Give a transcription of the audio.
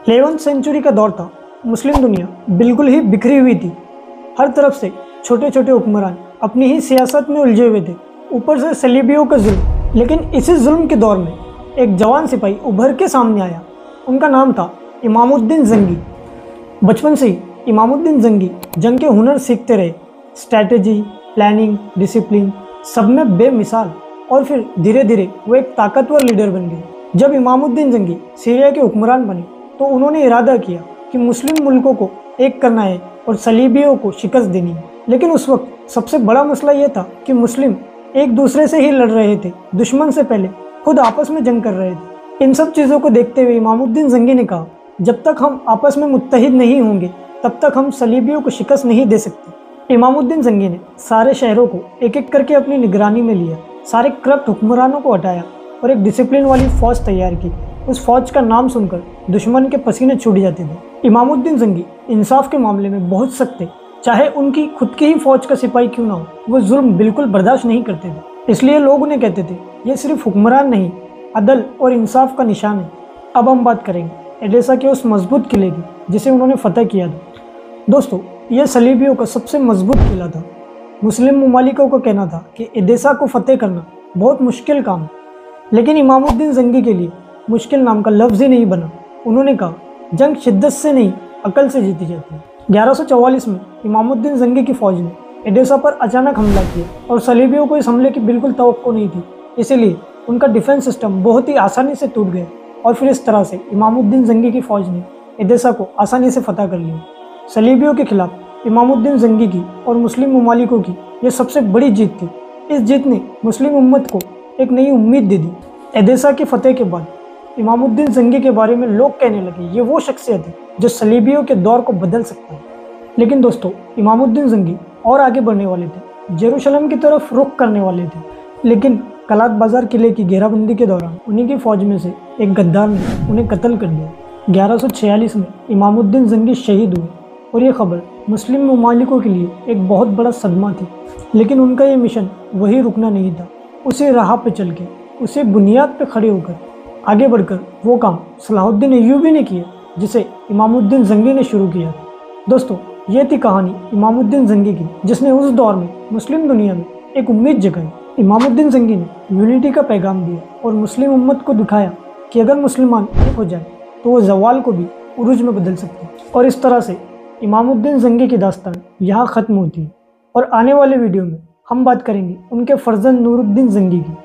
11वीं सेंचुरी का दौर था। मुस्लिम दुनिया बिल्कुल ही बिखरी हुई थी। हर तरफ से छोटे छोटे हुक्मरान अपनी ही सियासत में उलझे हुए थे, ऊपर से सलीबियों का जुल्म। लेकिन इसी जुल्म के दौर में एक जवान सिपाही उभर के सामने आया। उनका नाम था इमामुद्दीन जंगी। बचपन से ही इमामुद्दीन जंगी जंग के हुनर सीखते रहे। स्ट्रैटेजी, प्लानिंग, डिसिप्लिन सब में बेमिसाल। और फिर धीरे धीरे वो एक ताकतवर लीडर बन गए। जब इमामुद्दीन जंगी सीरिया के हुक्मरान बने तो उन्होंने इरादा किया कि मुस्लिम मुल्कों को एक करना है और सलीबियों को शिकस्त देनी है। लेकिन उस वक्त सबसे बड़ा मसला यह था कि मुस्लिम एक दूसरे से ही लड़ रहे थे, दुश्मन से पहले खुद आपस में जंग कर रहे थे। इन सब चीज़ों को देखते हुए इमामुद्दीन जंगी ने कहा, जब तक हम आपस में मुत्तहिद नहीं होंगे तब तक हम सलीबियों को शिकस्त नहीं दे सकते। इमामुद्दीन जंगी ने सारे शहरों को एक एक करके अपनी निगरानी में लिया, सारे करप्ट हुक्मरानों को हटाया और एक डिसिप्लिन वाली फौज तैयार की। उस फौज का नाम सुनकर दुश्मन के पसीने छूट जाते थे। इमामुद्दीन जंगी इंसाफ के मामले में बहुत सख्त थे। चाहे उनकी खुद की ही फौज का सिपाही क्यों ना हो, वो जुल्म बिल्कुल बर्दाश्त नहीं करते थे। इसलिए लोग उन्हें कहते थे, ये सिर्फ हुक्मरान नहीं, अदल और इंसाफ का निशान है। अब हम बात करेंगे एडेसा के उस मजबूत किले की जिसे उन्होंने फतह किया था। दोस्तों, यह सलीबियों का सबसे मजबूत किला था। मुस्लिम ममालिकों को कहना था कि एडेसा को फतेह करना बहुत मुश्किल काम है, लेकिन इमामुद्दीन जंगी के लिए मुश्किल नाम का लफ्ज़ ही नहीं बना। उन्होंने कहा, जंग शिद्दत से नहीं अकल से जीती जाती है। 1144 में इमामुद्दीन जंगी की फौज ने एडेसा पर अचानक हमला किया और सलीबियों को इस हमले की बिल्कुल तवक्को नहीं थी, इसीलिए उनका डिफेंस सिस्टम बहुत ही आसानी से टूट गया। और फिर इस तरह से इमामुद्दीन जंगी की फौज ने एडेसा को आसानी से फतह कर लिया। सलीबियों के खिलाफ इमामुद्दीन जंगी की और मुस्लिम ममालिकों की यह सबसे बड़ी जीत थी। इस जीत ने मुस्लिम उम्मत को एक नई उम्मीद दे दी। एडेसा की फतेह के बाद इमामुद्दीन जंगी के बारे में लोग कहने लगे, ये वो शख्सियत है जो सलीबियों के दौर को बदल सकता है। लेकिन दोस्तों, इमामुद्दीन जंगी और आगे बढ़ने वाले थे, जेरूशलम की तरफ रुख करने वाले थे। लेकिन कलात बाजार किले की घेराबंदी के दौरान उन्हीं की फौज में से एक गद्दार ने उन्हें कत्ल कर दिया। 1146 में इमामुद्दीन जंगी शहीद हुए और ये खबर मुस्लिम ममालिकों के लिए एक बहुत बड़ा सदमा थी। लेकिन उनका ये मिशन वही रुकना नहीं था। उसी राह पे चल के, उसे बुनियाद पे खड़े होकर आगे बढ़कर वो काम सलाहुद्दीन अय्यूबी ने किया जिसे इमामुद्दीन जंगी ने शुरू किया। दोस्तों, ये थी कहानी इमामुद्दीन जंगी की, जिसने उस दौर में मुस्लिम दुनिया में एक उम्मीद जगाई। इमामुद्दीन जंगी ने यूनिटी का पैगाम दिया और मुस्लिम उम्मत को दिखाया कि अगर मुसलमान एक हो जाए तो वो जवाल को भी उरूज में बदल सकते हैं। और इस तरह से इमामुद्दीन जंगी की दास्तान यहाँ ख़त्म होती है। और आने वाले वीडियो में हम बात करेंगे उनके फर्जंद नूरुद्दीन जंगी की।